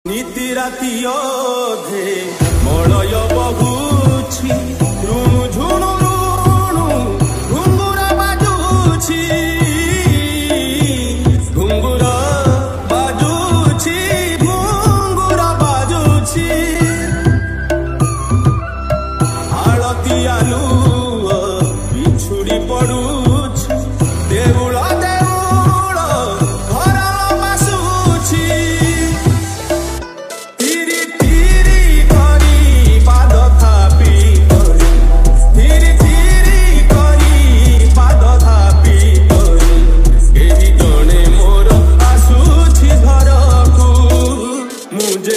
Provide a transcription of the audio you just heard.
नीति राति अधे मलय बहुछि ऋणु झुणु ऋणु घुंगुरा बाजुछि घुंगुरा बाजुछि घुंगुरा बाजुछि आलती आलुओ बिछुड़ी पड़ुछि देउल देउल घर बासुछि मुझे